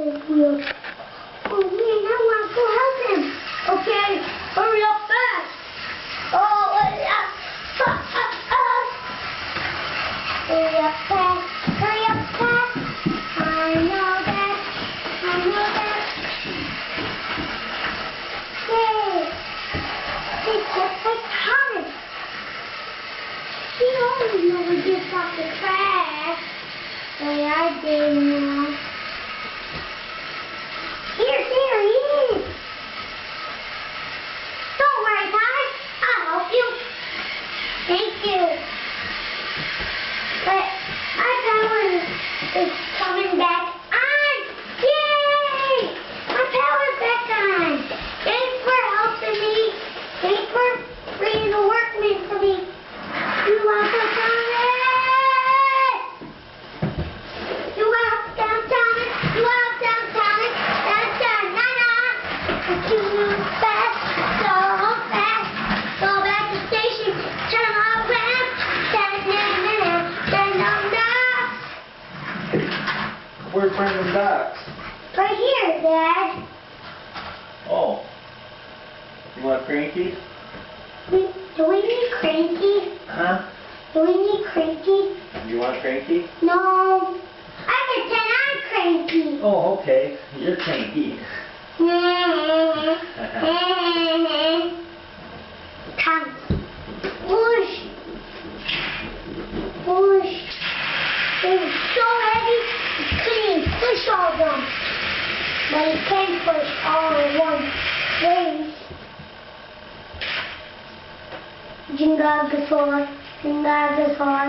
It will. Oh man, I want to go help him. Okay, hurry up fast. Oh, hurry up. Hurry up fast. Hurry up fast. I know that. I know that. Yay. It's just like Thomas. He always never gets off the trash. Oh yeah, I did now. Here he is. Don't worry, Thomas. I'll help you. Thank you. But my power is coming back on. Yay! My power's back on. Thanks for helping me. Thanks for bringing the workmen for me. You welcome, Thomas. You welcome, Thomas. You welcome, Thomas. That's done. Too fast. So fast. Go back to station. Turn around. Where's Brandon Ducks? Right here, Dad. Oh. You want Cranky? Do we need Cranky? Huh? Do we need Cranky? You want Cranky? No. I pretend I'm Cranky. Oh, okay. You're Cranky. Come. Push. Push. It's so heavy, you couldn't even push all of them. But you can push all in one place. Jingagasor. Jingagasor.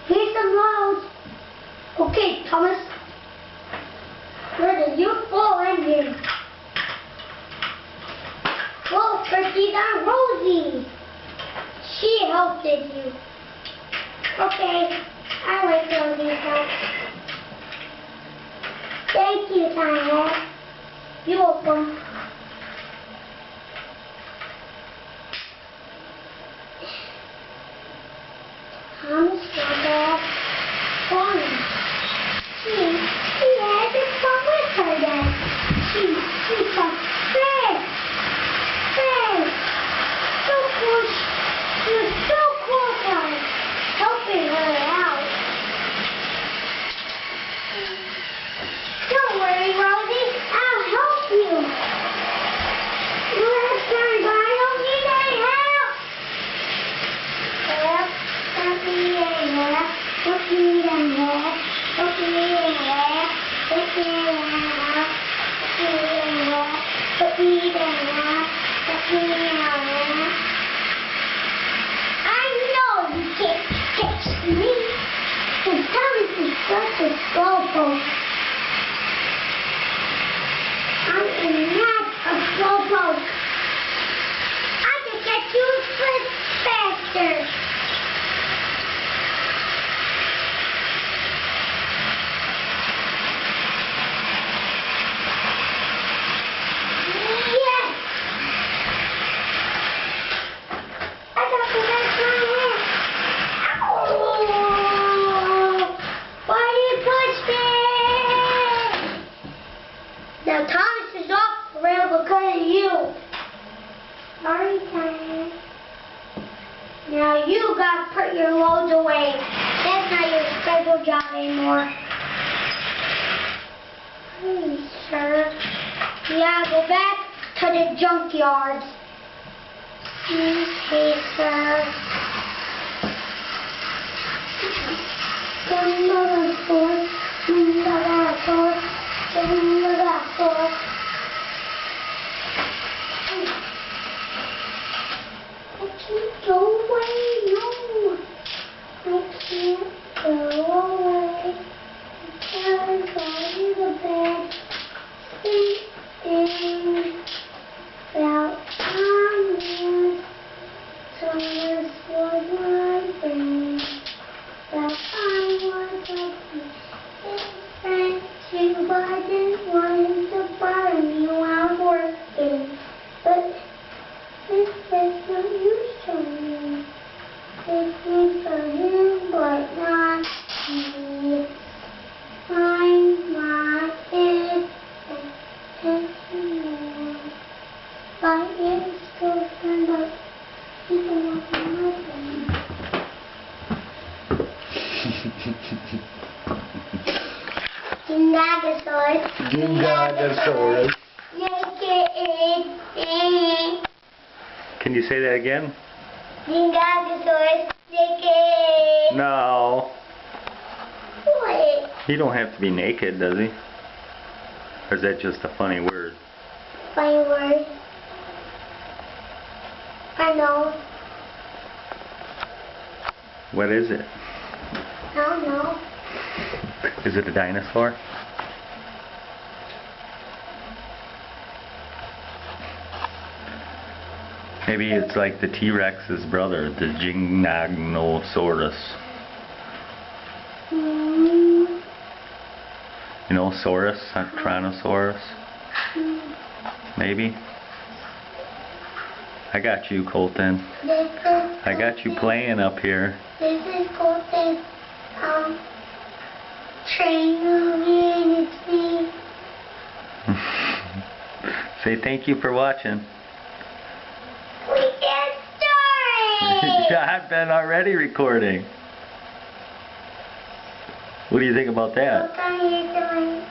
Here's some loads. Okay, Thomas. Where did you fall in here? Whoa, Turkey's on Rosie. She helped you. Okay, I like Rosie's help. Thank you, Thomas. You're welcome. Thomas got off falling. She had to come with her then. She's like, Fred! Fred! Don't push. You're so cool, Thomas. Helping her out. Don't worry, Rosie. I'll help you. Last time I don't need any help. Help. Don't need any help. Don't need any help. Don't need any help. Don't need any help. Don't need any help. Don't need any help. Don't need any help. I know you can't catch me. And Thomas is such a slowpoke. I am not a slowpoke. I can catch you a foot faster. Yes! I got the best one here. Ow! Why did you push me? Now Thomas is off the rail because of you. Sorry, Thomas. Now you got to put your loads away. That's not your scheduled job anymore. Please, sir. Yeah, go back to the junkyard. Okay, sir. I can't go away, no. I can't go away. I gotta go to the bed. Sleeping. Without Thomas. Thomas was my friend. That I was his friend. She wasn't wanting to bother me while I'm working. But this is no use to me. It's good for him, but not Gingagosaurus. Gingagosaurus. Naked. Can you say that again? Gingagosaurus. Naked. No. What? He don't have to be naked, does he? Or is that just a funny word? Funny word. I know. What is it? I don't know. Is it a dinosaur? Maybe it's like the T-Rex's brother, the Gymnosaurus. You know, Saurus, not Tyrannosaurus? Maybe? I got you, Colton. I got you playing up here. This is Colton. Train movie and it's me. Say thank you for watching. We get started! Yeah, I've been already recording. What do you think about that? What are you doing?